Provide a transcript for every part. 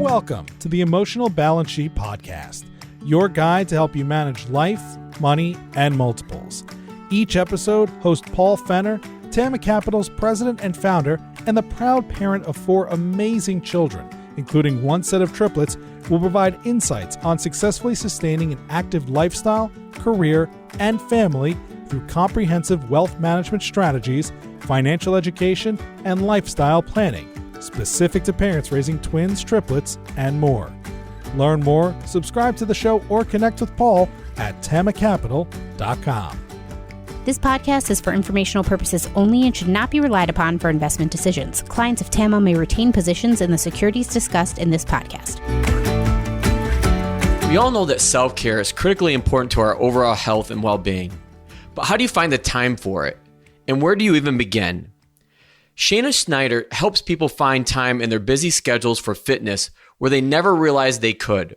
Welcome to the Emotional Balance Sheet Podcast, your guide to help you manage life, money, and multiples. Each episode, host Paul Fenner, Tama Capital's president and founder, and the proud parent of 4 amazing children, including 1 set of triplets, will provide insights on successfully sustaining an active lifestyle, career, and family through comprehensive wealth management strategies, financial education, and lifestyle planning, specific to parents raising twins, triplets, and more. Learn more, subscribe to the show, or connect with Paul at tamacapital.com. This podcast is for informational purposes only and should not be relied upon for investment decisions. Clients of TAMA may retain positions in the securities discussed in this podcast. We all know that self-care is critically important to our overall health and well-being. But how do you find the time for it? And where do you even begin? Shana Schneider helps people find time in their busy schedules for fitness where they never realized they could.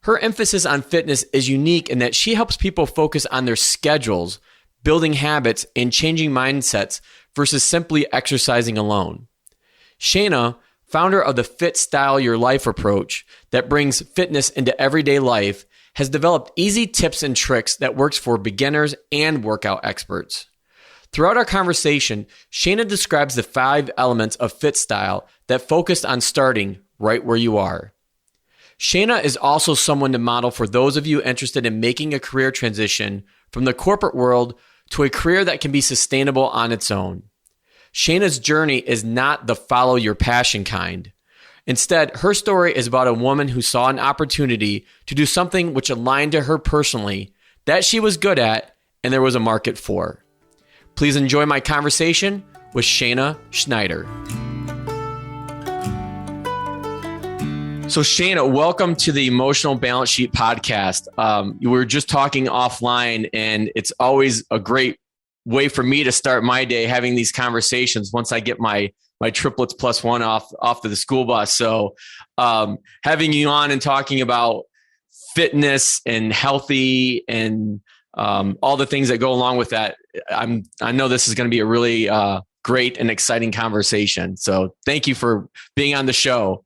Her emphasis on fitness is unique in that she helps people focus on their schedules, building habits, and changing mindsets versus simply exercising alone. Shana, founder of the FitStyle Your Life approach that brings fitness into everyday life, has developed easy tips and tricks that works for beginners and workout experts. Throughout our conversation, Shana describes the 5 elements of FitStyle that focus on starting right where you are. Shana is also someone to model for those of you interested in making a career transition from the corporate world to a career that can be sustainable on its own. Shana's journey is not the follow your passion kind. Instead, her story is about a woman who saw an opportunity to do something which aligned to her personally, that she was good at, and there was a market for. Please enjoy my conversation with Shana Schneider. So Shana, welcome to the Emotional Balance Sheet Podcast. We were just talking offline, and it's always a great way for me to start my day having these conversations once I get my triplets plus 1 off to the school bus. So having you on and talking about fitness and healthy and all the things that go along with that, I know this is going to be a really great and exciting conversation. So thank you for being on the show.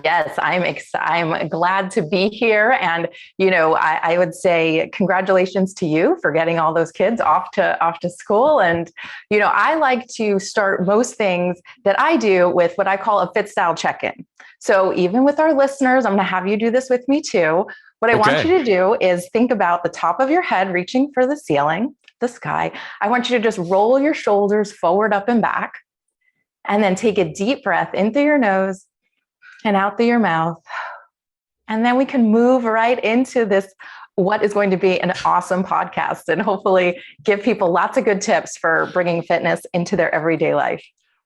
Yes, I'm glad to be here. And, I would say congratulations to you for getting all those kids off to school. And, I like to start most things that I do with what I call a FitStyle CheckIn. So even with our listeners, I'm going to have you do this with me too. What I want you to do is think about the top of your head reaching for the ceiling, the sky. I want you to just roll your shoulders forward, up, and back, and then take a deep breath in through your nose and out through your mouth. And then we can move right into this, what is going to be an awesome podcast, and hopefully give people lots of good tips for bringing fitness into their everyday life.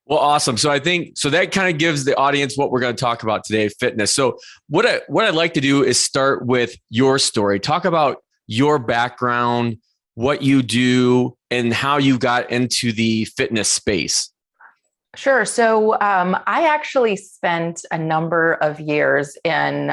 Well, awesome. So I think, that kind of gives the audience what we're going to talk about today, fitness. So what I'd like to do is start with your story. Talk about your background, what you do, and how you got into the fitness space. Sure. So I actually spent a number of years in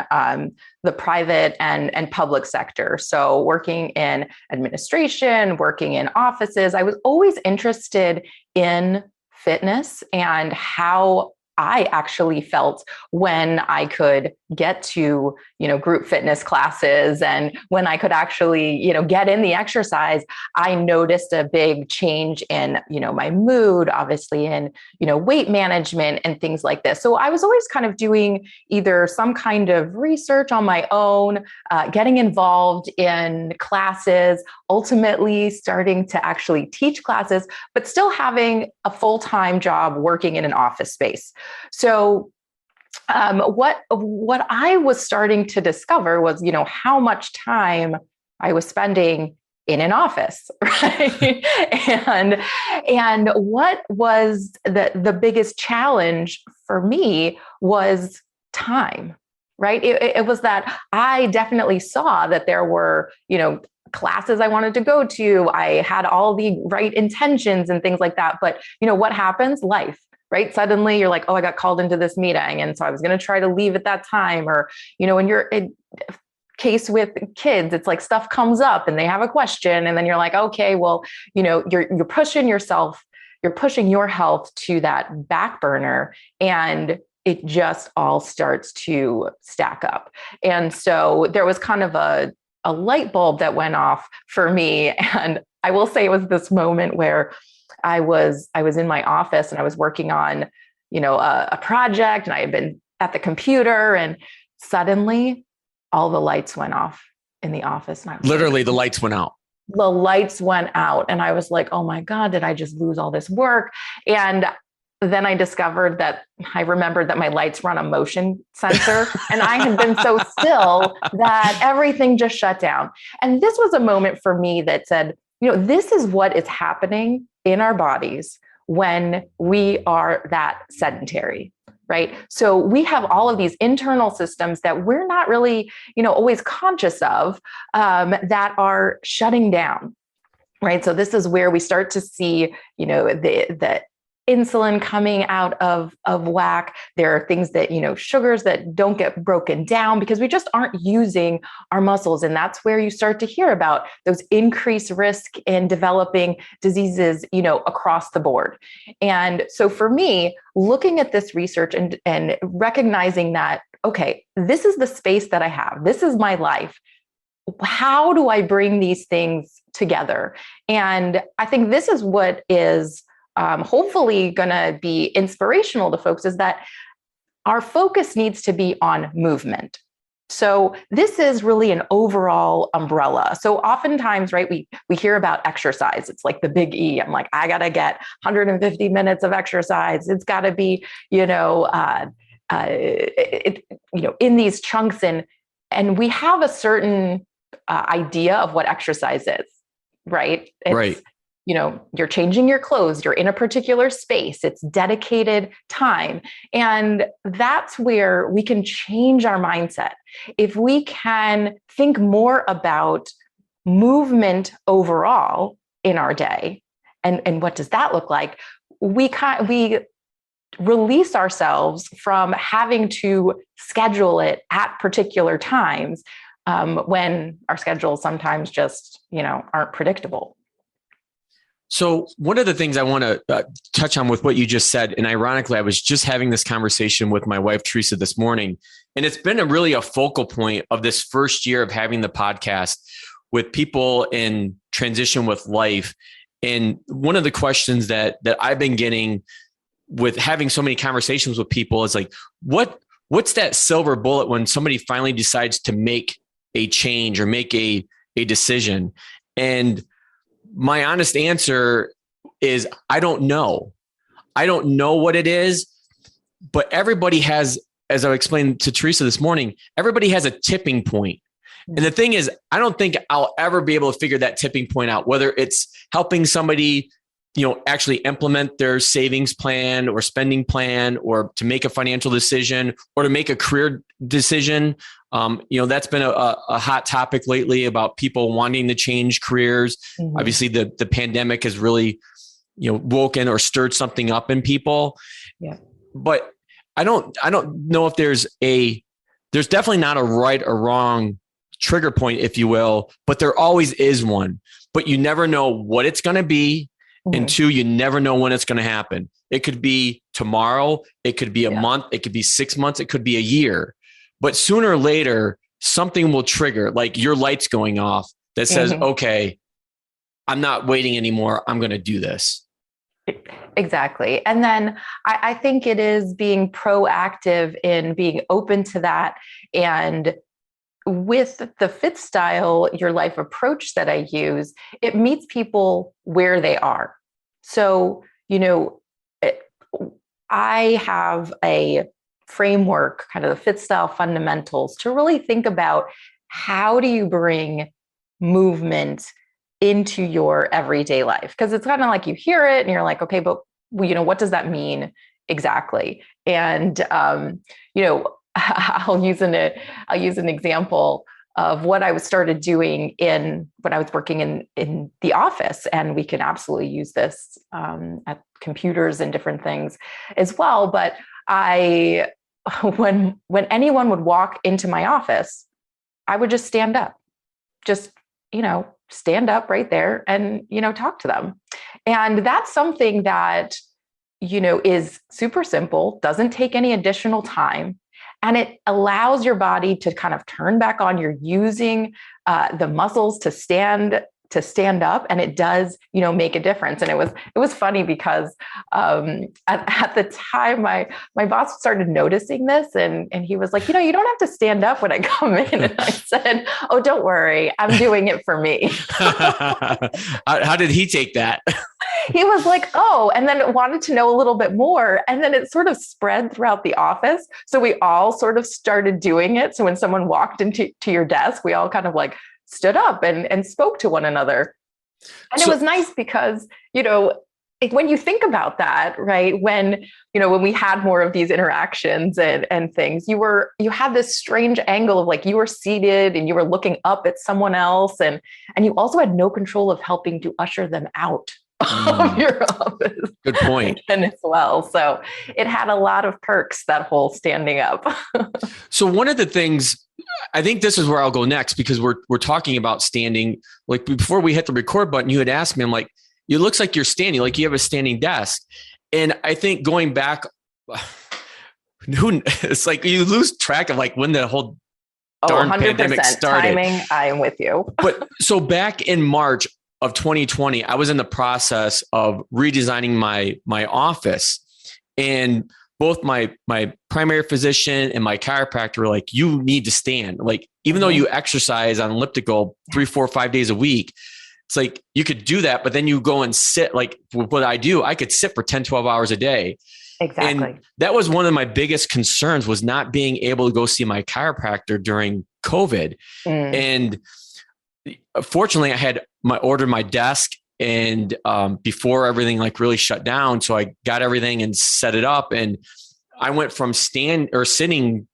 the private and public sector. So working in administration, working in offices, I was always interested in fitness and how I actually felt when I could get to, group fitness classes, and when I could actually, get in the exercise. I noticed a big change in, my mood, obviously in, weight management and things like this. So I was always kind of doing either some kind of research on my own, getting involved in classes, ultimately starting to actually teach classes, but still having a full-time job working in an office space. So what I was starting to discover was, how much time I was spending in an office, right? and what was the biggest challenge for me was time, right? It was that I definitely saw that there were, classes I wanted to go to. I had all the right intentions and things like that. But, what happens? Life. Right? Suddenly you're like, oh, I got called into this meeting, and so I was going to try to leave at that time. Or, when you're in case with kids, it's like stuff comes up and they have a question, and then you're like, okay, well, you're pushing yourself, you're pushing your health to that back burner. And it just all starts to stack up. And so there was kind of a light bulb that went off for me. And I will say it was this moment where I was in my office and I was working on, a project, and I had been at the computer, and suddenly all the lights went off in the office. And Literally, the lights went out. The lights went out. And I was like, oh my God, did I just lose all this work? And then I discovered that I remembered that my lights were on a motion sensor, and I had been so still that everything just shut down. And this was a moment for me that said, this is what is happening in our bodies when we are that sedentary, right? So we have all of these internal systems that we're not really, always conscious of, that are shutting down, right? So this is where we start to see, the insulin coming out of whack. There are things that, sugars that don't get broken down because we just aren't using our muscles. And that's where you start to hear about those increased risk in developing diseases, across the board. And so for me, looking at this research and recognizing that, okay, this is the space that I have, this is my life. How do I bring these things together? And I think this is what is hopefully going to be inspirational to folks, is that our focus needs to be on movement. So this is really an overall umbrella. So oftentimes, right, we hear about exercise. It's like the big E. I'm like, I got to get 150 minutes of exercise. It's got to be, in these chunks. And we have a certain idea of what exercise is, right? Right. You're changing your clothes, you're in a particular space, it's dedicated time. And that's where we can change our mindset. If we can think more about movement overall in our day, and what does that look like? We release ourselves from having to schedule it at particular times, when our schedules sometimes just, aren't predictable. So one of the things I want to touch on with what you just said, and ironically, I was just having this conversation with my wife, Teresa, this morning, and it's been really a focal point of this first year of having the podcast with people in transition with life. And one of the questions that I've been getting with having so many conversations with people is like, what's that silver bullet when somebody finally decides to make a change or make a decision? And my honest answer is, I don't know. I don't know what it is, but everybody has, as I explained to Teresa this morning, everybody has a tipping point. And the thing is, I don't think I'll ever be able to figure that tipping point out, whether it's helping somebody, actually implement their savings plan or spending plan, or to make a financial decision, or to make a career decision. That's been a hot topic lately about people wanting to change careers. Mm-hmm. Obviously, the pandemic has really, woken or stirred something up in people. Yeah. But I don't know if there's definitely not a right or wrong trigger point, if you will, but there always is one. But you never know what it's going to be. Mm-hmm. And two, you never know when it's going to happen. It could be tomorrow. It could be a month. It could be 6 months. It could be a year. But sooner or later, something will trigger, like your lights going off, that says, mm-hmm. okay, I'm not waiting anymore. I'm going to do this. Exactly. And then I think it is being proactive in being open to that. And with the FitStyle Your Life approach that I use, it meets people where they are. So, I have a framework, kind of the FitStyle fundamentals, to really think about how do you bring movement into your everyday life? Because it's kind of like you hear it and you're like, okay, but what does that mean exactly? And I'll use an example of what I started doing when I was working in the office, and we can absolutely use this at computers and different things as well. But when anyone would walk into my office, I would just stand up, stand up right there and, talk to them. And that's something that, is super simple, doesn't take any additional time, and it allows your body to kind of turn back on. You're using the muscles to stand up, and it does, make a difference. And it was funny because at the time, my boss started noticing this, and he was like, you don't have to stand up when I come in. And I said, oh, don't worry, I'm doing it for me. How did he take that? He was like, oh, and then wanted to know a little bit more. And then it sort of spread throughout the office. So we all sort of started doing it. So when someone walked into your desk, we all kind of like stood up and spoke to one another. And it was nice because, when you think about that, right, when we had more of these interactions and things, you had this strange angle of like you were seated and you were looking up at someone else, and you also had no control of helping to usher them out of your office. Good point. And as well. So it had a lot of perks, that whole standing up. So one of the things, I think this is where I'll go next, because we're talking about standing. Like before we hit the record button, you had asked me, I'm like, it looks like you're standing, like you have a standing desk. And I think going back, it's like you lose track of like when the whole darn 100% pandemic started. Timing, I am with you. But so back in March of 2020, I was in the process of redesigning my office, and both my primary physician and my chiropractor were like, you need to stand. Like, even though you exercise on elliptical 3, 4, 5 days a week, it's like you could do that, but then you go and sit. Like what I do, I could sit for 10, 12 hours a day. Exactly. And that was one of my biggest concerns, was not being able to go see my chiropractor during COVID. And fortunately, I had ordered my desk and before everything like really shut down. So I got everything and set it up, and I went from sitting,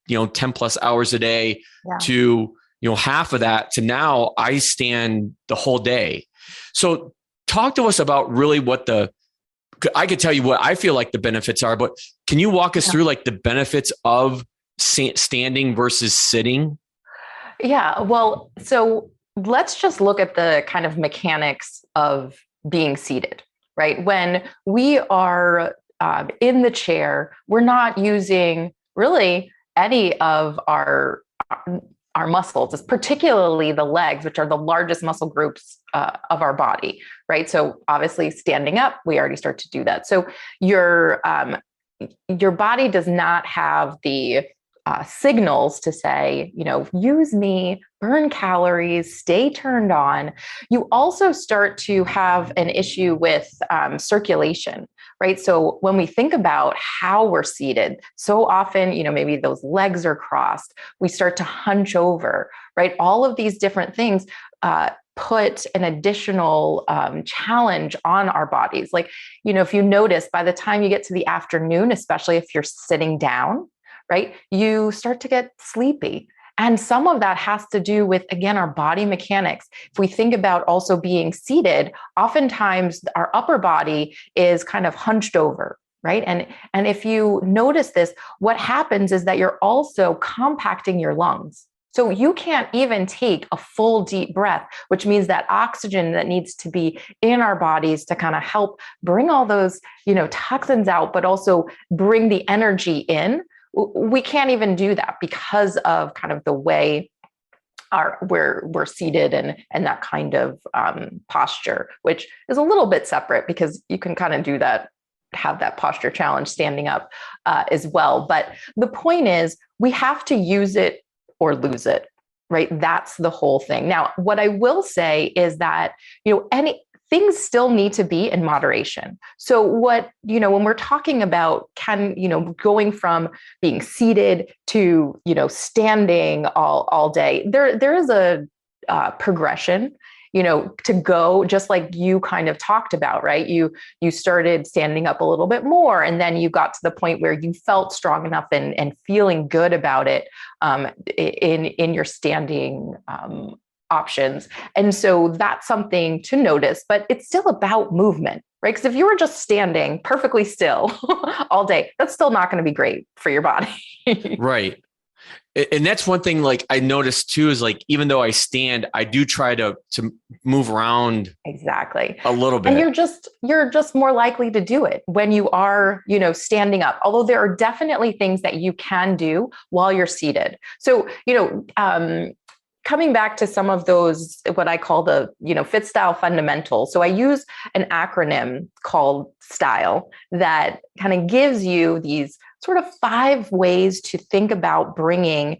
10 plus hours a day to, half of that, to now I stand the whole day. So talk to us about really I could tell you what I feel like the benefits are, but can you walk us through like the benefits of standing versus sitting? Yeah. Well, so let's just look at the kind of mechanics of being seated, right? When we are in the chair, we're not using really any of our muscles, particularly the legs, which are the largest muscle groups of our body, right? So obviously standing up, we already start to do that. So your body does not have the signals to say, use me, burn calories, stay turned on. You also start to have an issue with circulation, right? So when we think about how we're seated, so often, maybe those legs are crossed, we start to hunch over, right? All of these different things put an additional challenge on our bodies. Like, if you notice, by the time you get to the afternoon, especially if you're sitting down, right, you start to get sleepy. And some of that has to do with, again, our body mechanics. If we think about also being seated, oftentimes our upper body is kind of hunched over, right? And if you notice this, what happens is that you're also compacting your lungs. So you can't even take a full deep breath, which means that oxygen that needs to be in our bodies to kind of help bring all those, toxins out, but also bring the energy in. We can't even do that because of kind of the way we're seated and that kind of posture, which is a little bit separate because you can kind of do that, have that posture challenge standing up as well. But the point is, we have to use it or lose it, right? That's the whole thing. Now, what I will say is that, things still need to be in moderation. So when we're talking about going from being seated to, standing all day, there is a progression, to go, just like you kind of talked about, right? You started standing up a little bit more, and then you got to the point where you felt strong enough and feeling good about it in your standing options. And so that's something to notice, but it's still about movement, right? Because if you were just standing perfectly still all day, that's still not going to be great for your body. Right. And that's one thing, like I noticed too, is like, even though I stand, I do try to move around exactly a little bit. And you're just more likely to do it when you are, standing up. Although there are definitely things that you can do while you're seated. So, coming back to some of those, what I call the, FitStyle fundamentals. So I use an acronym called STYLE that kind of gives you these sort of 5 ways to think about bringing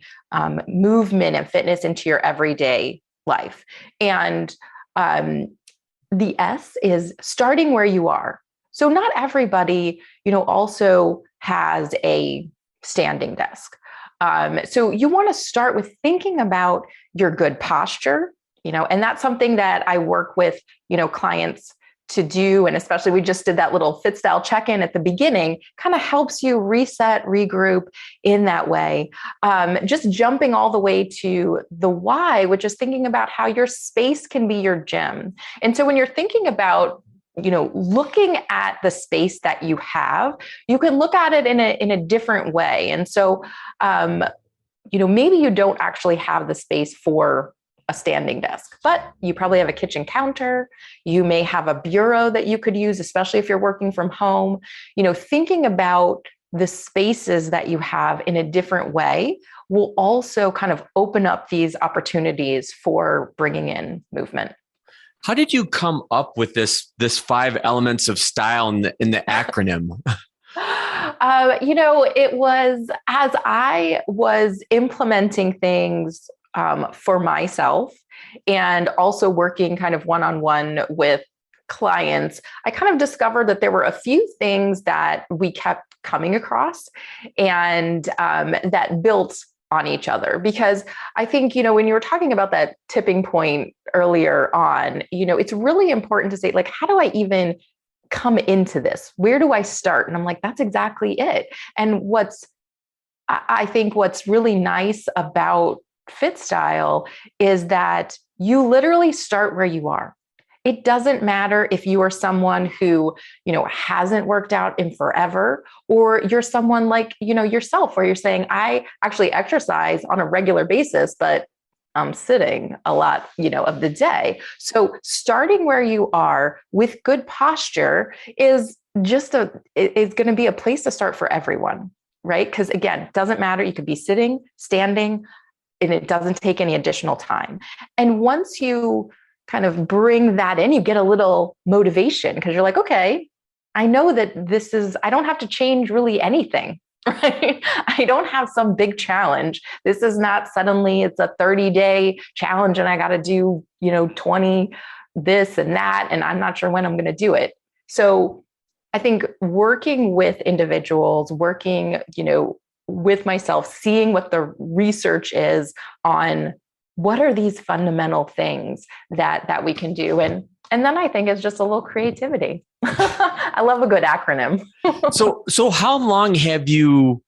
movement and fitness into your everyday life. And the S is starting where you are. So not everybody, also has a standing desk. So you want to start with thinking about your good posture, and that's something that I work with, clients to do. And especially we just did that little FitStyle CheckIn at the beginning, kind of helps you reset, regroup in that way. Just jumping all the way to the why, which is thinking about how your space can be your gym. And so when you're thinking about looking at the space that you have, you can look at it in a different way. And so, maybe you don't actually have the space for a standing desk, but you probably have a kitchen counter. You may have a bureau that you could use, especially if you're working from home. Thinking about the spaces that you have in a different way will also kind of open up these opportunities for bringing in movement. How did you come up with this 5 elements of style in the acronym? It was as I was implementing things for myself and also working kind of one-on-one with clients, I kind of discovered that there were a few things that we kept coming across and that built on each other. Because I think, when you were talking about that tipping point earlier on, it's really important to say, like, how do I even come into this? Where do I start? And I'm like, that's exactly it. And I think what's really nice about FitStyle is that you literally start where you are. It doesn't matter if you are someone who, hasn't worked out in forever, or you're someone like, yourself, where you're saying, I actually exercise on a regular basis, but I'm sitting a lot, of the day. So starting where you are with good posture is going to be a place to start for everyone, right? Because again, it doesn't matter. You could be sitting, standing, and it doesn't take any additional time. And once you kind of bring that in, you get a little motivation because you're like, okay, I know that I don't have to change really anything, right? I don't have some big challenge. This is not suddenly it's a 30-day challenge and I got to do, 20 this and that, and I'm not sure when I'm going to do it. So I think working with individuals, working, with myself, seeing what the research is on what are these fundamental things that we can do. And then I think it's just a little creativity. I love a good acronym. So how long have you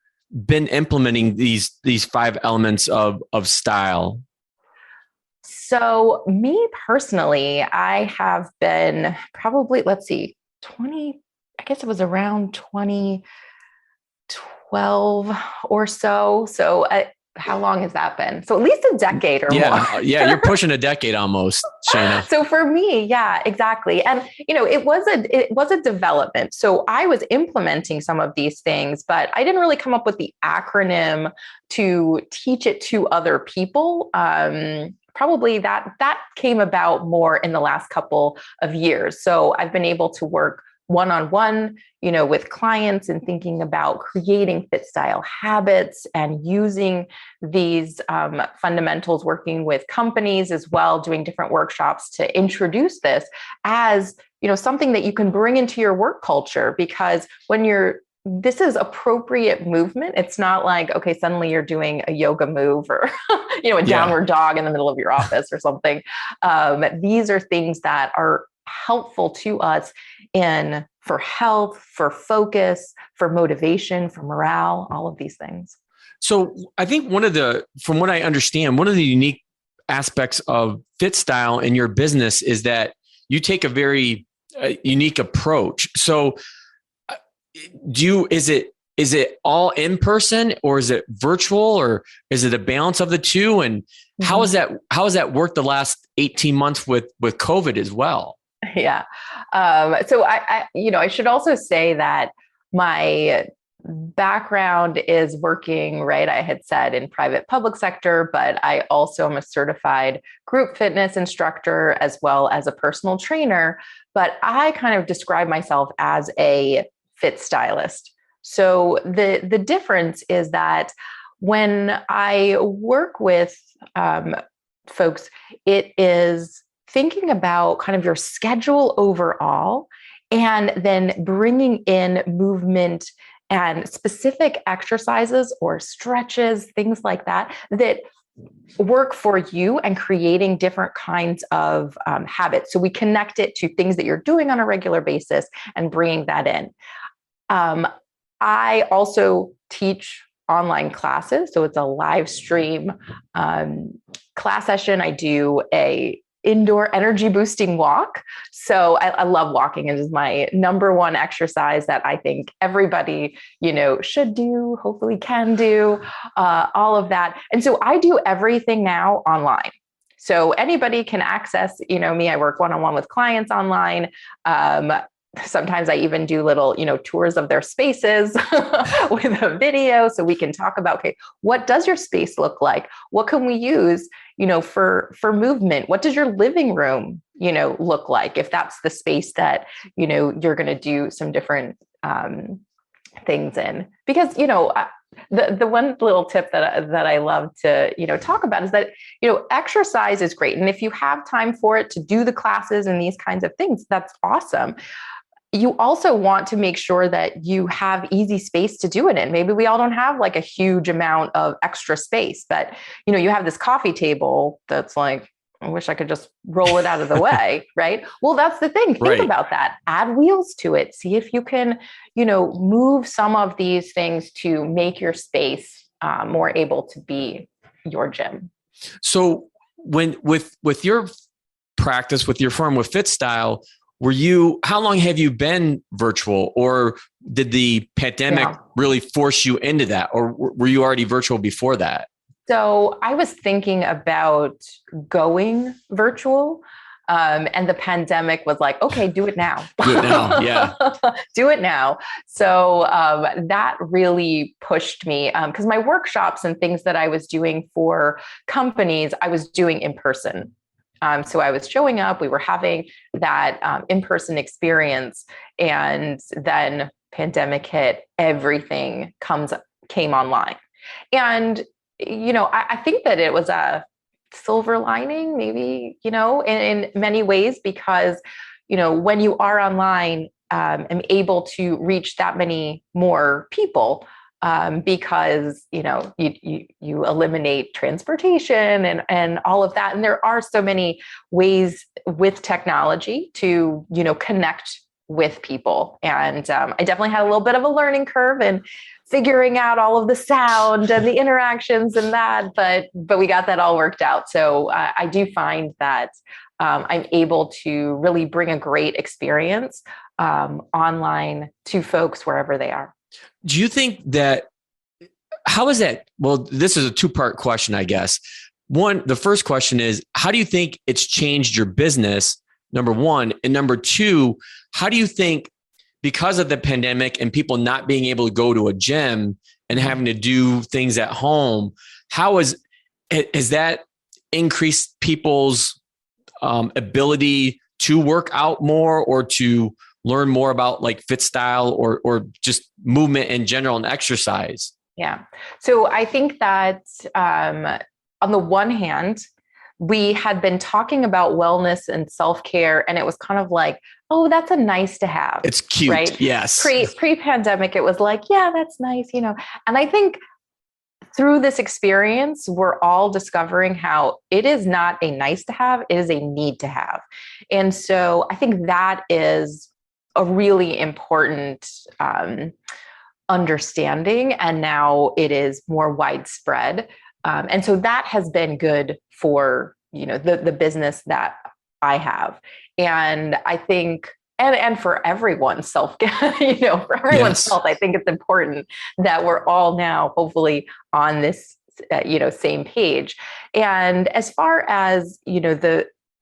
been implementing these 5 elements of style? So me personally, I have been probably, 20, I guess it was around 2012 or so. So how long has that been? So at least a decade or more. Yeah, you're pushing a decade almost, Shana. So for me, yeah, exactly. And, it was a development. So I was implementing some of these things, but I didn't really come up with the acronym to teach it to other people. Probably that came about more in the last couple of years. So I've been able to work one-on-one, with clients and thinking about creating FitStyle habits and using these fundamentals, working with companies as well, doing different workshops to introduce this as, something that you can bring into your work culture. Because this is appropriate movement. It's not like, okay, suddenly you're doing a yoga move or, a downward dog in the middle of your office or something. These are things that are helpful to us for health, for focus, for motivation, for morale, all of these things. So I think from what I understand, one of the unique aspects of FitStyle in your business is that you take a very unique approach. So is it is it all in person or is it virtual or is it a balance of the two? And how has that worked the last 18 months with COVID as well? Yeah. So I should also say that my background is working, right? I had said in private public sector, but I also am a certified group fitness instructor as well as a personal trainer. But I kind of describe myself as a fit stylist. So the difference is that when I work with folks, it is thinking about kind of your schedule overall, and then bringing in movement and specific exercises or stretches, things like that, that work for you and creating different kinds of habits. So we connect it to things that you're doing on a regular basis and bringing that in. I also teach online classes. So it's a live stream class session. I do a indoor energy boosting walk. So I love walking. It is my number one exercise that I think everybody, should do, hopefully can do, all of that. And so I do everything now online. So anybody can access, me. I work one-on-one with clients online. Sometimes I even do little, tours of their spaces with a video so we can talk about, okay, what does your space look like? What can we use, for movement? What does your living room, look like if that's the space that, you're going to do some different things in? Because, the one little tip that I love to, talk about is that, exercise is great. And if you have time for it to do the classes and these kinds of things, that's awesome. You also want to make sure that you have easy space to do it in. Maybe we all don't have like a huge amount of extra space, but you have this coffee table that's like, I wish I could just roll it out of the way, right? Well, that's the thing. Think about that. Add wheels to it. See if you can, move some of these things to make your space more able to be your gym. So when with your practice, with your firm, with FitStyle, how long have you been virtual, or did the pandemic really force you into that, or were you already virtual before that? So I was thinking about going virtual, and the pandemic was like, okay, do it now. Do it now, yeah. Do it now. So that really pushed me, because my workshops and things that I was doing for companies, I was doing in person. So I was showing up, we were having that in-person experience, and then pandemic hit, everything came online. And, I think that it was a silver lining, maybe, in many ways, because, when you are online, I'm able to reach that many more people. Because, you eliminate transportation and all of that. And there are so many ways with technology to, connect with people. And I definitely had a little bit of a learning curve and figuring out all of the sound and the interactions and that, but we got that all worked out. So I do find that I'm able to really bring a great experience online to folks wherever they are. Do you think that, how is that? Well, this is a two-part question, I guess. One, the first question is, how do you think it's changed your business? Number one. And number two, how do you think, because of the pandemic and people not being able to go to a gym and having to do things at home, has that increased people's ability to work out more or to learn more about like FitStyle or just movement in general and exercise? Yeah. So I think that on the one hand, we had been talking about wellness and self-care, and it was kind of like, oh, that's a nice to have. It's cute. Right? Yes. Pre-pandemic, it was like, yeah, that's nice, And I think through this experience, we're all discovering how it is not a nice to have, it is a need to have. And so I think that is a really important understanding, and now it is more widespread. And so that has been good for, the business that I have. And I think and for everyone's self, for everyone's health, I think it's important that we're all now hopefully on this, same page. And as far as,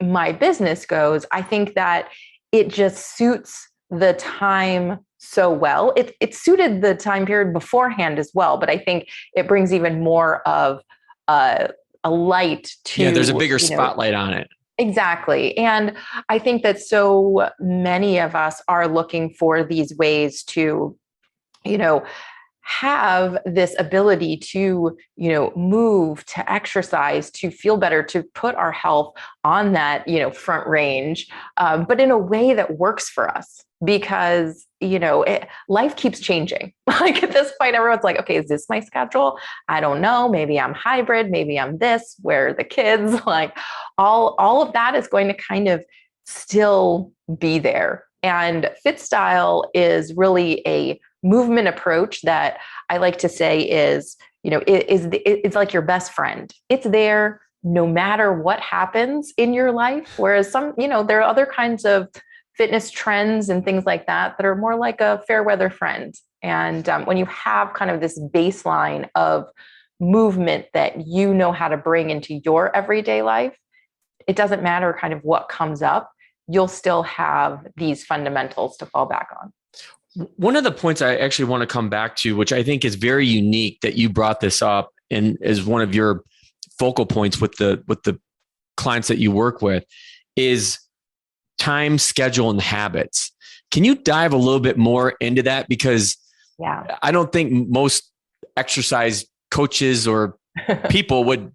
my business goes, I think that it just suits the time so well. It suited the time period beforehand as well, but I think it brings even more of a light to. Yeah, there's a bigger spotlight on it. Exactly. And I think that so many of us are looking for these ways to, have this ability to, move, to exercise, to feel better, to put our health on that, front range, but in a way that works for us. Because, life keeps changing. Like at this point, everyone's like, okay, is this my schedule? I don't know. Maybe I'm hybrid. Maybe I'm this, where the kids, like all of that is going to kind of still be there. And FitStyle is really a movement approach that I like to say is, it's like your best friend. It's there no matter what happens in your life. Whereas there are other kinds of fitness trends and things like that are more like a fair weather friend. And when you have kind of this baseline of movement that you know how to bring into your everyday life, it doesn't matter kind of what comes up, you'll still have these fundamentals to fall back on. One of the points I actually want to come back to, which I think is very unique that you brought this up and is one of your focal points with the clients that you work with, is time, schedule, and habits. Can you dive a little bit more into that? Because I don't think most exercise coaches or people would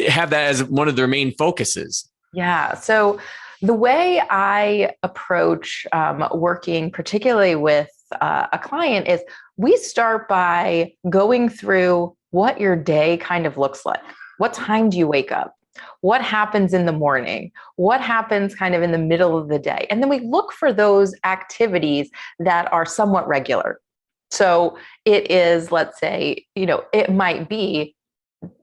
have that as one of their main focuses. Yeah. So the way I approach working, particularly with a client, is we start by going through what your day kind of looks like. What time do you wake up? What happens in the morning? What happens kind of in the middle of the day? And then we look for those activities that are somewhat regular. So it is, let's say, it might be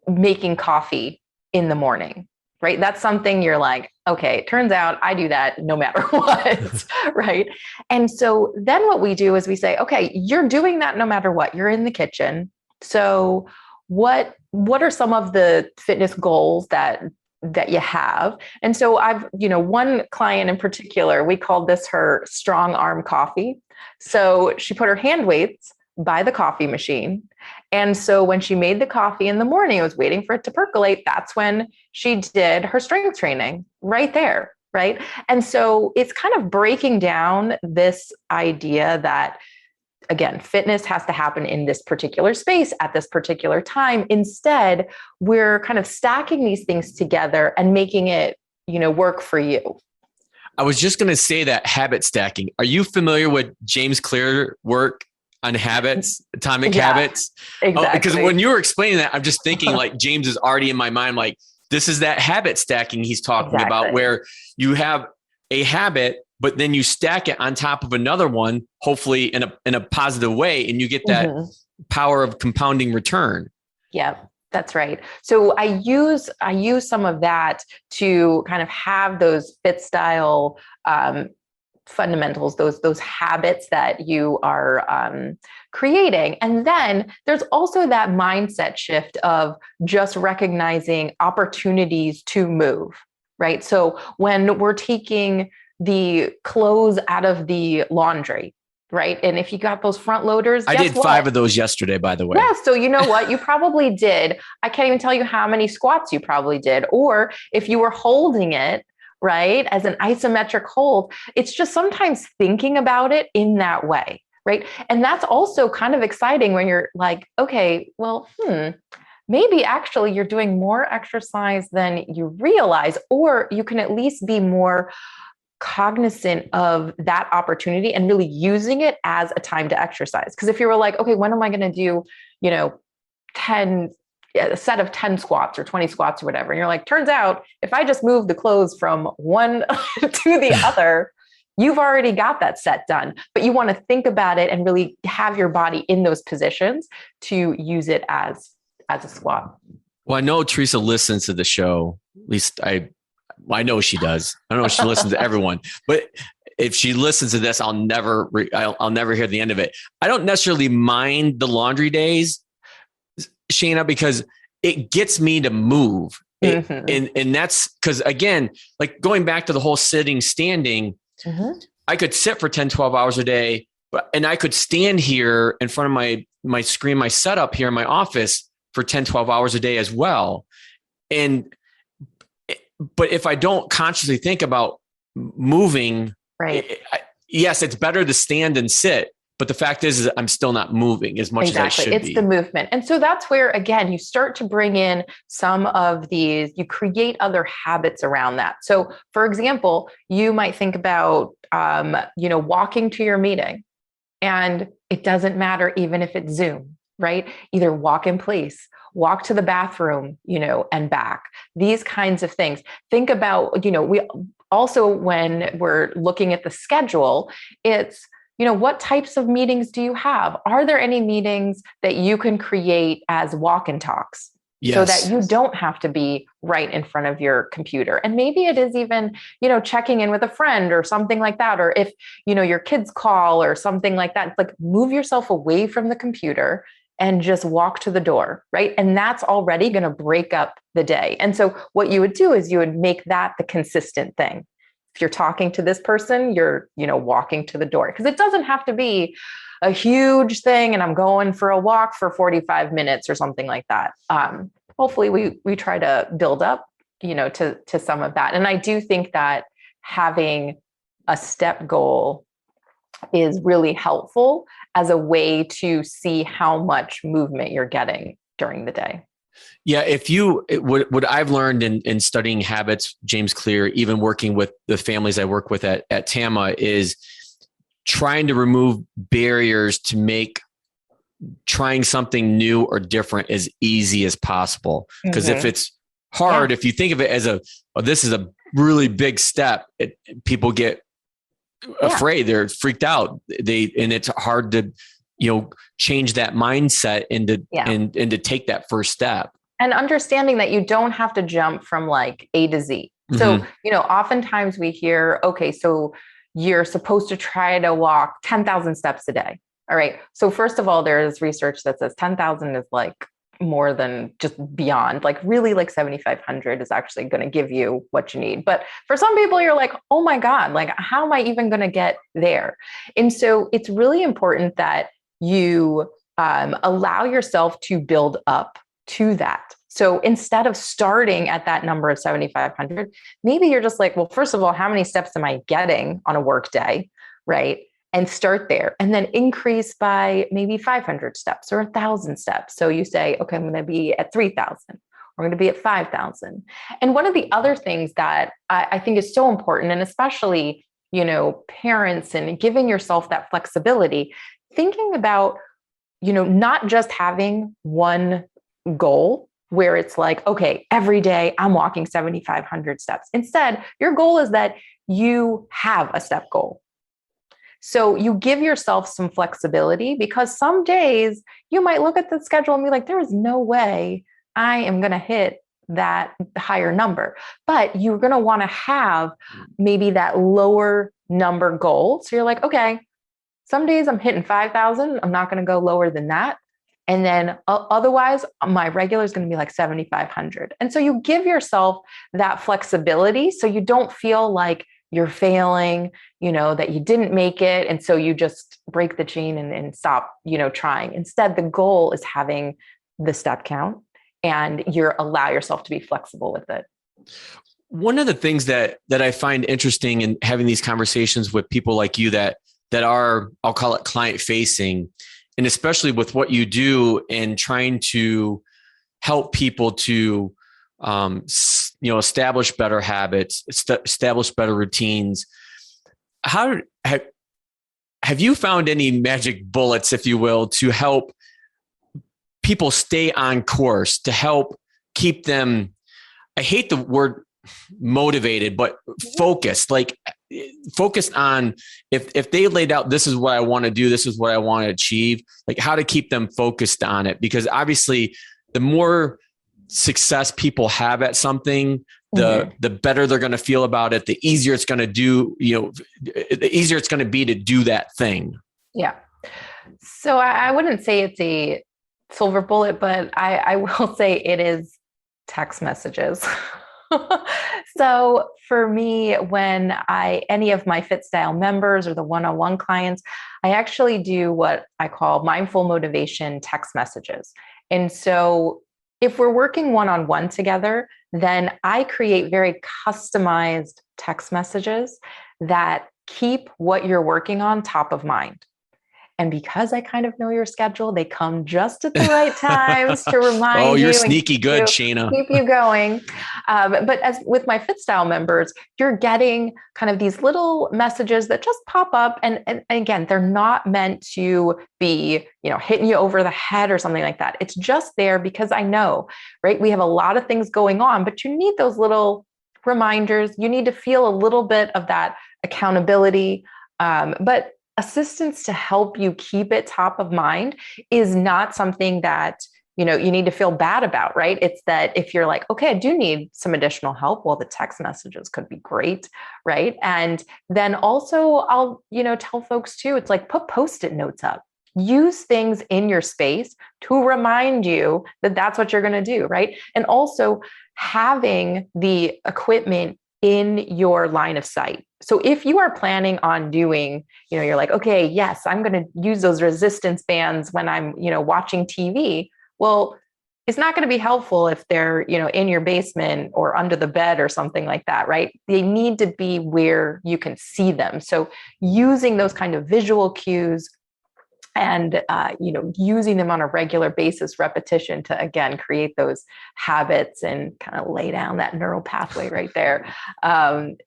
making coffee in the morning, right? That's something you're like, okay, it turns out I do that no matter what, right? And so then what we do is we say, okay, you're doing that no matter what. You're in the kitchen. So what are some of the fitness goals that you have? And so I've, one client in particular, we called this her strong arm coffee. So she put her hand weights by the coffee machine. And so when she made the coffee in the morning, it was waiting for it to percolate. That's when she did her strength training right there. Right. And so it's kind of breaking down this idea that, again, fitness has to happen in this particular space at this particular time. Instead, we're kind of stacking these things together and making it, work for you. I was just going to say that habit stacking. Are you familiar with James Clear work on habits, atomic habits? Exactly. Because when you were explaining that, I'm just thinking like James is already in my mind. Like this is that habit stacking he's talking about, where you have a habit, but then you stack it on top of another one, hopefully in a positive way, and you get that power of compounding return. Yeah, that's right. So I use some of that to kind of have those FitStyle fundamentals, those habits that you are creating. And then there's also that mindset shift of just recognizing opportunities to move, right? So when we're taking the clothes out of the laundry, right? And if you got those front loaders, I did 5 of those yesterday, by the way. Yeah. So you know what? You probably did. I can't even tell you how many squats you probably did. Or if you were holding it, right, as an isometric hold, it's just sometimes thinking about it in that way, right? And that's also kind of exciting when you're like, okay, well, maybe actually you're doing more exercise than you realize, or you can at least be more cognizant of that opportunity and really using it as a time to exercise. Because if you were like, okay, when am I going to do, a set of 10 squats or 20 squats or whatever. And you're like, turns out if I just move the clothes from one to the other, you've already got that set done. But you want to think about it and really have your body in those positions to use it as a squat. Well, I know Teresa listens to the show. At least I know she does. I don't know if she listens to everyone, but if she listens to this, I'll never hear the end of it. I don't necessarily mind the laundry days, Shana, because it gets me to move. And that's because, again, like going back to the whole sitting, standing, I could sit for 10, 12 hours a day, and I could stand here in front of my screen, my setup here in my office for 10, 12 hours a day as well. But if I don't consciously think about moving, right. Yes, it's better to stand and sit. But the fact is I'm still not moving as much as I should be. It's the movement. And so that's where, again, you start to bring in some of these, you create other habits around that. So for example, you might think about, walking to your meeting, and it doesn't matter even if it's Zoom, right? Either walk in place, walk to the bathroom, and back, these kinds of things. Think about, we also, when we're looking at the schedule, it's, what types of meetings do you have? Are there any meetings that you can create as walk and talks? Yes. So that you don't have to be right in front of your computer. And maybe it is even, checking in with a friend or something like that. Or if, your kids call or something like that, like move yourself away from the computer and just walk to the door, right? And that's already going to break up the day. And so what you would do is you would make that the consistent thing. If you're talking to this person, you're, walking to the door, because it doesn't have to be a huge thing and I'm going for a walk for 45 minutes or something like that. Hopefully we try to build up, to some of that. And I do think that having a step goal is really helpful as a way to see how much movement you're getting during the day. Yeah, what I've learned in studying habits, James Clear, even working with the families I work with at TAMA, is trying to remove barriers to make trying something new or different as easy as possible. Because if it's hard, if you think of it as this is a really big step, people get afraid, they're freaked out. And it's hard to, change that mindset and to take that first step. And understanding that you don't have to jump from like A to Z. So, oftentimes we hear, okay, so you're supposed to try to walk 10,000 steps a day. All right. So first of all, there's research that says 10,000 is like more than just beyond, like really like 7,500 is actually going to give you what you need. But for some people, you're like, oh my God, like, how am I even going to get there? And so it's really important that you allow yourself to build up to that. So instead of starting at that number of 7,500, maybe you're just like, well, first of all, how many steps am I getting on a work day? Right. And start there and then increase by maybe 500 steps or 1,000 steps. So you say, okay, I'm going to be at 3,000. We're going to be at 5,000. And one of the other things that I think is so important, and especially, parents and giving yourself that flexibility, thinking about, not just having one goal where it's like, okay, every day I'm walking 7,500 steps. Instead, your goal is that you have a step goal. So you give yourself some flexibility, because some days you might look at the schedule and be like, there is no way I am going to hit that higher number, but you're going to want to have maybe that lower number goal. So you're like, okay, some days I'm hitting 5,000. I'm not going to go lower than that. And then otherwise my regular is going to be like 7,500. And so you give yourself that flexibility so you don't feel like you're failing, that you didn't make it. And so you just break the chain and stop, trying. Instead, the goal is having the step count and allow yourself to be flexible with it. One of the things that I find interesting in having these conversations with people like you that are, I'll call it client facing, and especially with what you do and trying to help people to, establish better habits, establish better routines. How have you found any magic bullets, if you will, to help people stay on course, to help keep them, I hate the word motivated, but focused, like focused on if they laid out, this is what I want to do, this is what I want to achieve, like how to keep them focused on it. Because obviously the more success people have at something, the better they're going to feel about it, the easier it's going to do, the easier it's going to be to do that thing. Yeah. So I wouldn't say it's a silver bullet, but I will say it is text messages. So for me, when any of my FitStyle members or the one-on-one clients, I actually do what I call mindful motivation text messages. And so if we're working one-on-one together, then I create very customized text messages that keep what you're working on top of mind. And because I kind of know your schedule, they come just at the right times to remind you. Oh, you're sneaky good, Shana. Keep you going. But as with my FitStyle members, you're getting kind of these little messages that just pop up. And again, they're not meant to be, hitting you over the head or something like that. It's just there because I know, right? We have a lot of things going on, but you need those little reminders. You need to feel a little bit of that accountability. But assistance to help you keep it top of mind is not something that, you need to feel bad about, right? It's that if you're like, okay, I do need some additional help, well, the text messages could be great, right? And then also I'll, tell folks too, it's like put Post-it notes up. Use things in your space to remind you that that's what you're going to do, right? And also having the equipment in your line of sight. So if you are planning on doing, you're like, okay, yes, I'm going to use those resistance bands when I'm, watching TV. Well, it's not going to be helpful if they're, in your basement or under the bed or something like that, right? They need to be where you can see them. So using those kind of visual cues and, using them on a regular basis, repetition to, again, create those habits and kind of lay down that neural pathway right there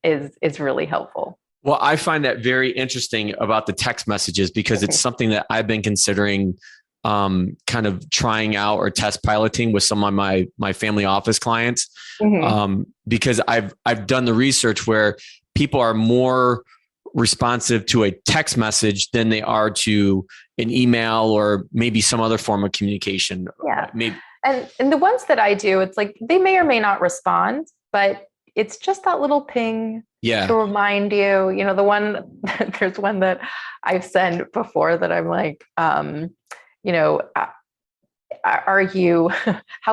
is really helpful. Well, I find that very interesting about the text messages because it's something that I've been considering kind of trying out or test piloting with some of my family office clients because I've done the research where people are more responsive to a text message than they are to an email or maybe some other form of communication. Yeah. Maybe. And the ones that I do, it's like they may or may not respond, but it's just that little ping to remind you, there's one that I've sent before that I'm like, how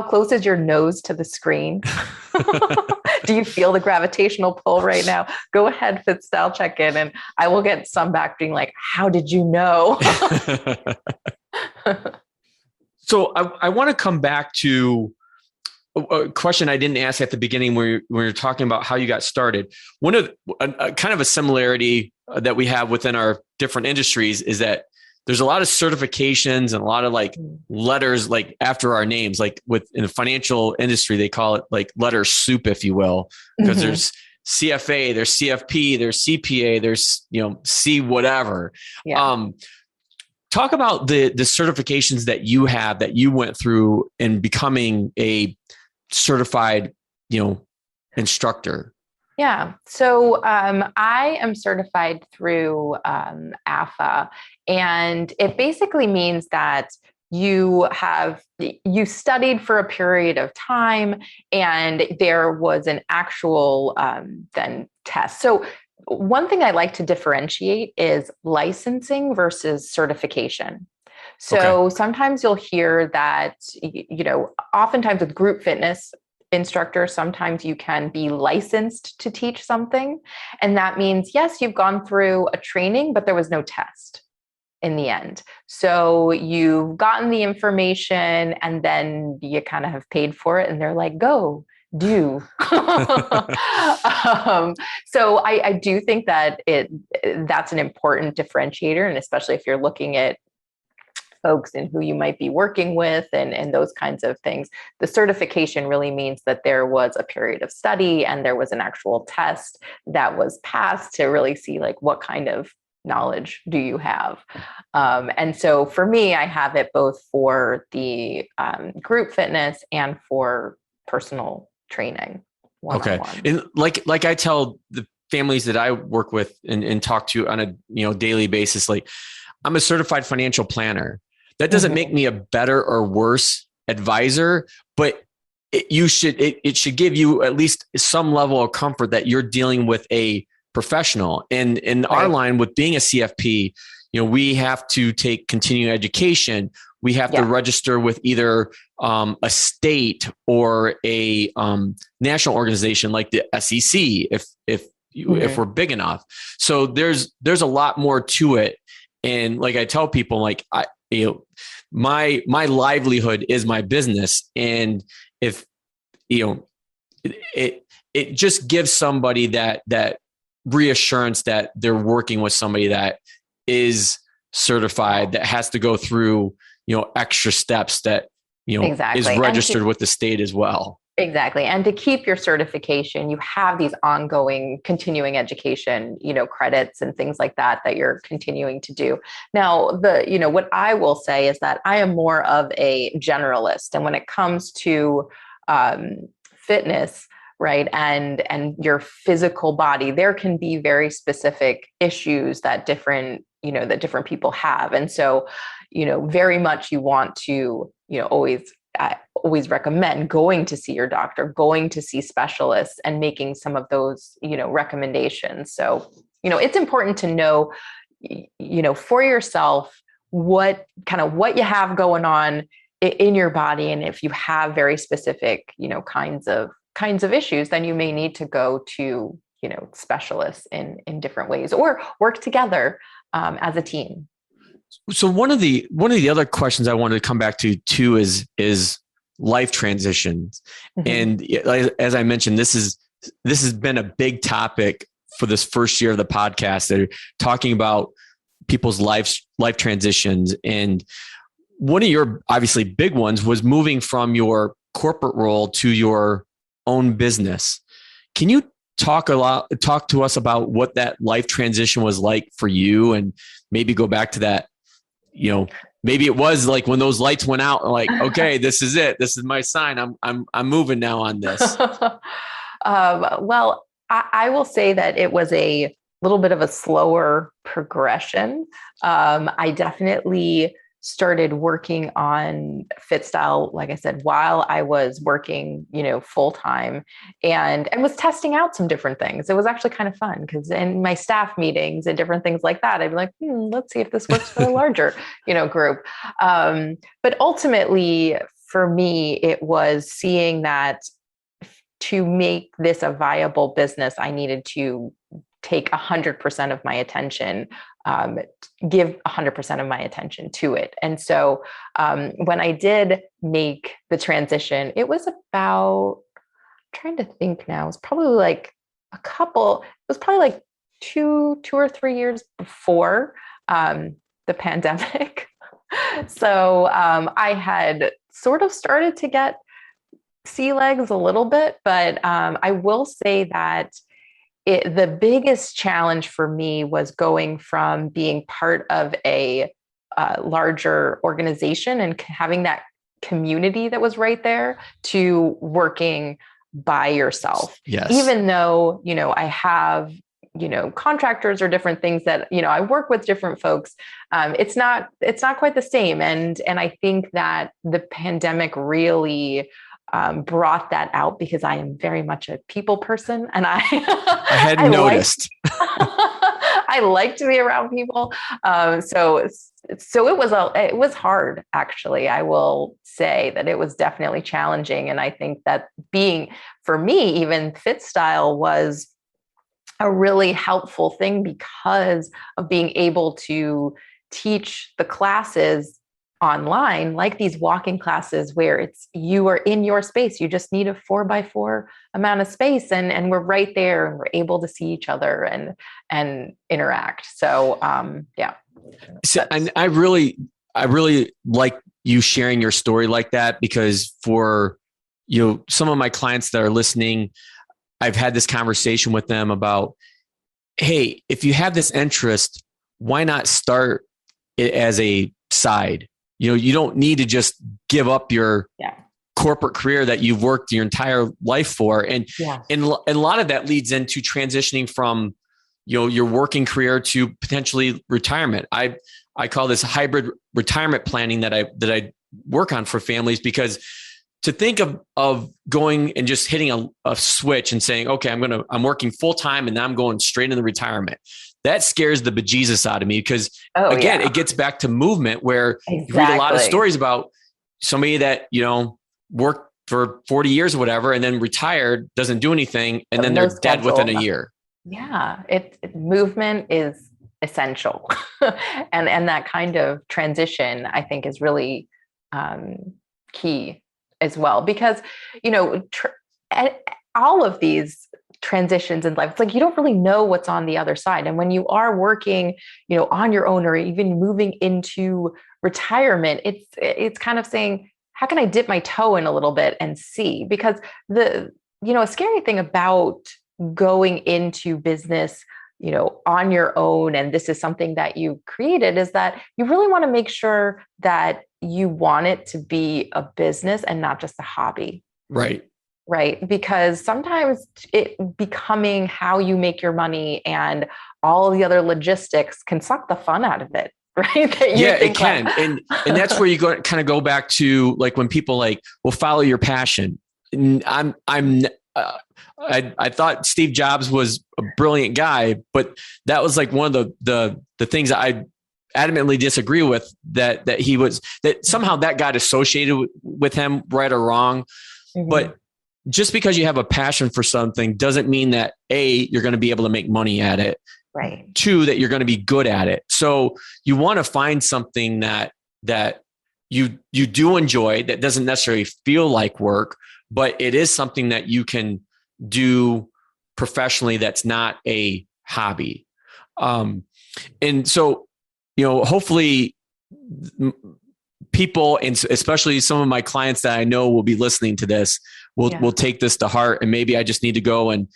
close is your nose to the screen? Do you feel the gravitational pull right now? Go ahead, FitStyle CheckIn, and I will get some back being like, how did you know? So I want to come back to a question I didn't ask at the beginning when we were talking about how you got started. One of kind of a similarity that we have within our different industries is that there's a lot of certifications and a lot of like letters like after our names, like in the financial industry, they call it like letter soup, if you will, because there's CFA, there's CFP, there's CPA, there's, C whatever. Yeah. Talk about the certifications that you have that you went through in becoming a certified, instructor. Yeah. So I am certified through AFA, and it basically means that you studied for a period of time and there was an actual then test. So one thing I like to differentiate is licensing versus certification. So sometimes you'll hear that, oftentimes with group fitness instructors, sometimes you can be licensed to teach something. And that means, yes, you've gone through a training, but there was no test in the end. So you've gotten the information and then you kind of have paid for it and they're like, go do. So I do think that that's an important differentiator. And especially if you're looking at folks and who you might be working with and those kinds of things. The certification really means that there was a period of study and there was an actual test that was passed to really see like what kind of knowledge do you have. And so for me, I have it both for the group fitness and for personal training. One-on-one. Okay. And like I tell the families that I work with and talk to on a daily basis, like I'm a certified financial planner. That doesn't make me a better or worse advisor, but it should give you at least some level of comfort that you're dealing with a professional. And in our line with being a CFP, we have to take continuing education. We have to register with either a state or a national organization like the SEC, if we're big enough. So there's a lot more to it. And like I tell people, like my livelihood is my business, and if it just gives somebody that reassurance that they're working with somebody that is certified, that has to go through extra steps, that is registered with the state as well. Exactly. And to keep your certification, you have these ongoing continuing education, credits and things like that you're continuing to do. Now, what I will say is that I am more of a generalist. And when it comes to fitness, right, and your physical body, there can be very specific issues that different people have. And so, very much you want to, I always recommend going to see your doctor, going to see specialists, and making some of those, recommendations. So, it's important to know, for yourself, what you have going on in your body. And if you have very specific, kinds of issues, then you may need to go to, specialists in different ways, or work together as a team. So one of the other questions I wanted to come back to too is life transitions. And as I mentioned, this has been a big topic for this first year of the podcast. They're talking about people's life transitions. And one of your obviously big ones was moving from your corporate role to your own business. Can you talk to us about what that life transition was like for you, and maybe go back to that, maybe it was like when those lights went out, like, okay, this is it. This is my sign. I'm moving now on this. Well, I will say that it was a little bit of a slower progression. I definitely started working on FitStyle, like I said, while I was working, full time, and was testing out some different things. It was actually kind of fun because in my staff meetings and different things like that, I'd be like, let's see if this works for a larger, group. But ultimately for me, it was seeing that to make this a viable business, I needed to take 100% of my attention, give 100% of my attention to it. And so when I did make the transition, it was about, I'm trying to think now, it was probably like two or 3 years before the pandemic. So I had sort of started to get sea legs a little bit, but I will say that the biggest challenge for me was going from being part of a larger organization and having that community that was right there to working by yourself. Yes. Even though, I have, contractors or different things that, I work with different folks. It's not quite the same. And I think that the pandemic really brought that out, because I am very much a people person, and I hadn't noticed. I like to be around people. So it was hard, actually. I will say that it was definitely challenging. And I think that for me, even FitStyle was a really helpful thing because of being able to teach the classes online, like these walking classes where you are in your space. You just need a 4x4 amount of space, and we're right there, and we're able to see each other and interact. So yeah. So, and I really like you sharing your story like that, because for some of my clients that are listening, I've had this conversation with them about, hey, if you have this interest, why not start it as a side? You don't need to just give up your corporate career that you've worked your entire life for. And a lot of that leads into transitioning from, your working career to potentially retirement. I call this hybrid retirement planning that I work on for families, because to think of going and just hitting a switch and saying, okay, I'm working full time and now I'm going straight into retirement. That scares the bejesus out of me because it gets back to movement where you read a lot of stories about somebody that, worked for 40 years or whatever, and then retired, doesn't do anything. And then they're dead within a year. Yeah. Movement is essential. and that kind of transition, I think, is really key as well, because, all of these transitions in life, it's like, you don't really know what's on the other side. And when you are working, on your own, or even moving into retirement, it's kind of saying, how can I dip my toe in a little bit and see? Because a scary thing about going into business, on your own, and this is something that you created, is that you really want to make sure that you want it to be a business and not just a hobby. Right. Right. Because sometimes it becoming how you make your money and all the other logistics can suck the fun out of it. Right. It can. And that's where you kind of go back to, like, when people will follow your passion. I thought Steve Jobs was a brilliant guy, but that was like one of the things that I adamantly disagree with, that somehow that got associated with him, right or wrong. Mm-hmm. But just because you have a passion for something doesn't mean that you're going to be able to make money at it. Right. 2, that you're going to be good at it. So you want to find something that you do enjoy, that doesn't necessarily feel like work, but it is something that you can do professionally. That's not a hobby. And so, hopefully people, and especially some of my clients that I know will be listening to this, will take this to heart. And maybe I just need to go and,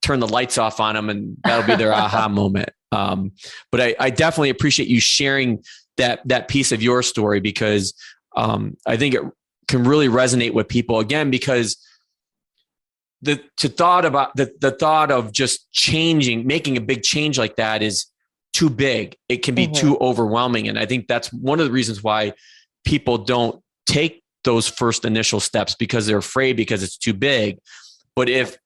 turn the lights off on them, and that'll be their aha moment. But I definitely appreciate you sharing that piece of your story, because I think it can really resonate with people, again, because the thought of just making a big change like that is too big. It can be too overwhelming. And I think that's one of the reasons why people don't take those first initial steps, because they're afraid, because it's too big. But if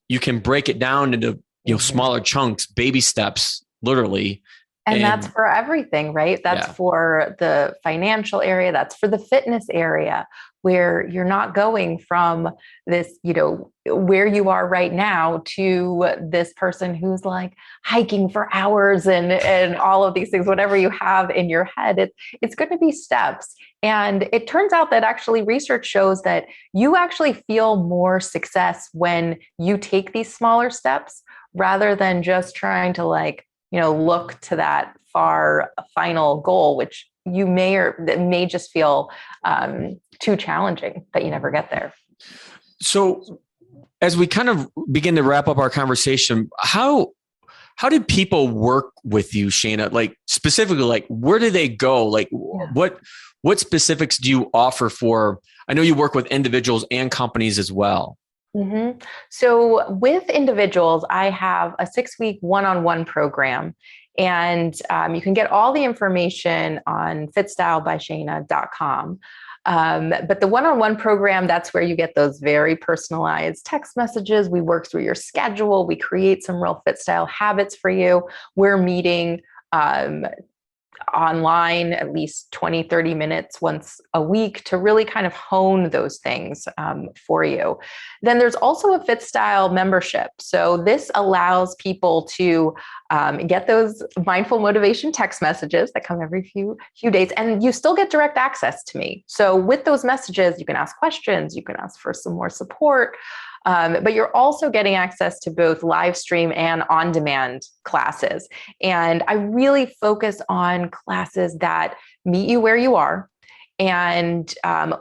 you can break it down into, smaller chunks, baby steps, literally. And that's for everything, right? That's for the financial area. That's for the fitness area, where you're not going from this, where you are right now to this person who's like hiking for hours and all of these things, whatever you have in your head. It's going to be steps. And it turns out that actually research shows that you actually feel more success when you take these smaller steps, rather than just trying to look to that far final goal, which you may just feel too challenging, that you never get there. So as we kind of begin to wrap up our conversation, how did people work with you, Shana? Like, specifically, where do they go? What specifics do you offer for? I know you work with individuals and companies as well. Mm-hmm. So with individuals, I have a 6-week one-on-one program, and you can get all the information on FitStyleByShana.com. But the one-on-one program, that's where you get those very personalized text messages. We work through your schedule. We create some real FitStyle habits for you. We're meeting online at least 20, 30 minutes once a week to really kind of hone those things for you. Then there's also a FitStyle membership. So this allows people to get those mindful motivation text messages that come every few days, and you still get direct access to me. So with those messages, you can ask questions, you can ask for some more support. But you're also getting access to both live stream and on-demand classes. And I really focus on classes that meet you where you are and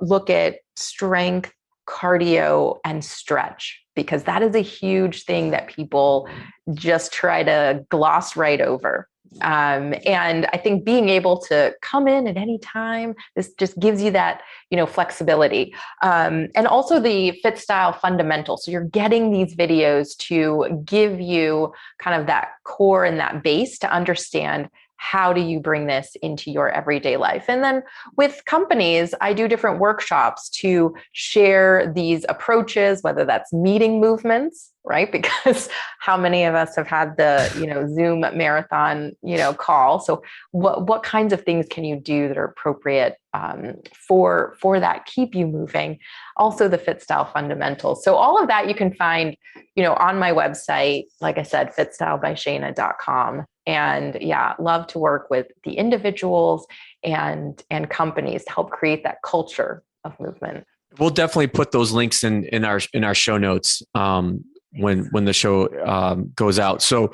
look at strength, cardio, and stretch, because that is a huge thing that people just try to gloss right over. And I think being able to come in at any time, this just gives you that, flexibility. And also the FitStyle fundamentals. So you're getting these videos to give you kind of that core and that base to understand how do you bring this into your everyday life? And then with companies, I do different workshops to share these approaches, whether that's meeting movements, right? Because how many of us have had the, Zoom marathon, call? So what kinds of things can you do that are appropriate for that keep you moving? Also the FitStyle fundamentals. So all of that you can find, on my website, like I said, FitStyleByShana.com. And yeah, love to work with the individuals and companies to help create that culture of movement. We'll definitely put those links in our show notes when the show goes out. So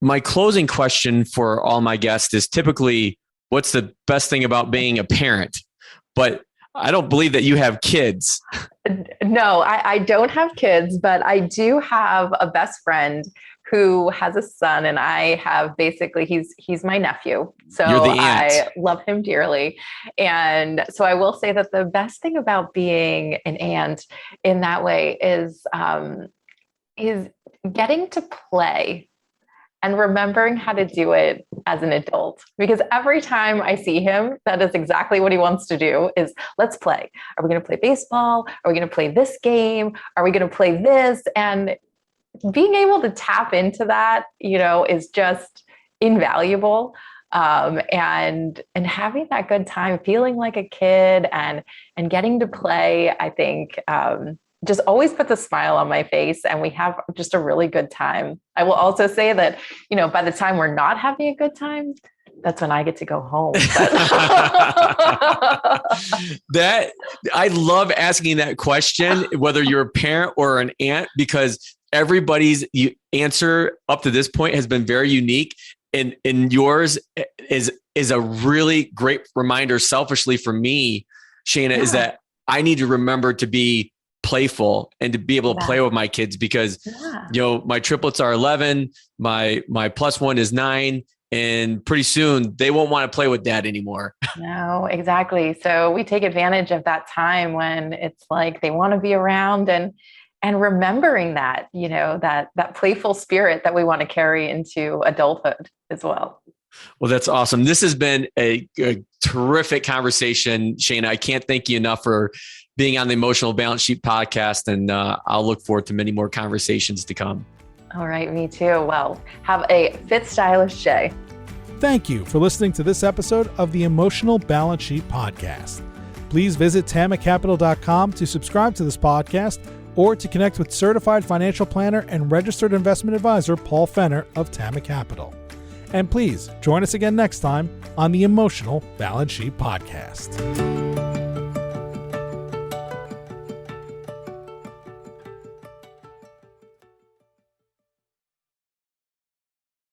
my closing question for all my guests is typically, what's the best thing about being a parent? But I don't believe that you have kids. No, I don't have kids, but I do have a best friend who has a son, and I have basically, he's my nephew. So You're the aunt. I love him dearly. And so I will say that the best thing about being an aunt in that way is getting to play and remembering how to do it as an adult. Because every time I see him, that is exactly what he wants to do is, let's play. Are we going to play baseball? Are we going to play this game? Are we going to play this? And being able to tap into that, is just invaluable. And having that good time, feeling like a kid and getting to play, I think, just always puts a smile on my face, and we have just a really good time. I will also say that, by the time we're not having a good time, that's when I get to go home. That I love asking that question, whether you're a parent or an aunt, because everybody's answer up to this point has been very unique. And yours is a really great reminder, selfishly for me, Shana, is that I need to remember to be playful and to be able to play with my kids, because my triplets are 11, my plus one is 9, and pretty soon they won't want to play with dad anymore. No, exactly. So we take advantage of that time when it's like they want to be around, and remembering that, that playful spirit that we want to carry into adulthood as well. Well, that's awesome. This has been a terrific conversation, Shana. I can't thank you enough for being on the Emotional Balance Sheet podcast, and I'll look forward to many more conversations to come. All right, me too. Well, have a fit stylish day. Thank you for listening to this episode of the Emotional Balance Sheet podcast. Please visit tamacapital.com to subscribe to this podcast or to connect with certified financial planner and registered investment advisor Paul Fenner of Tama Capital. And please join us again next time on the Emotional Balance Sheet podcast.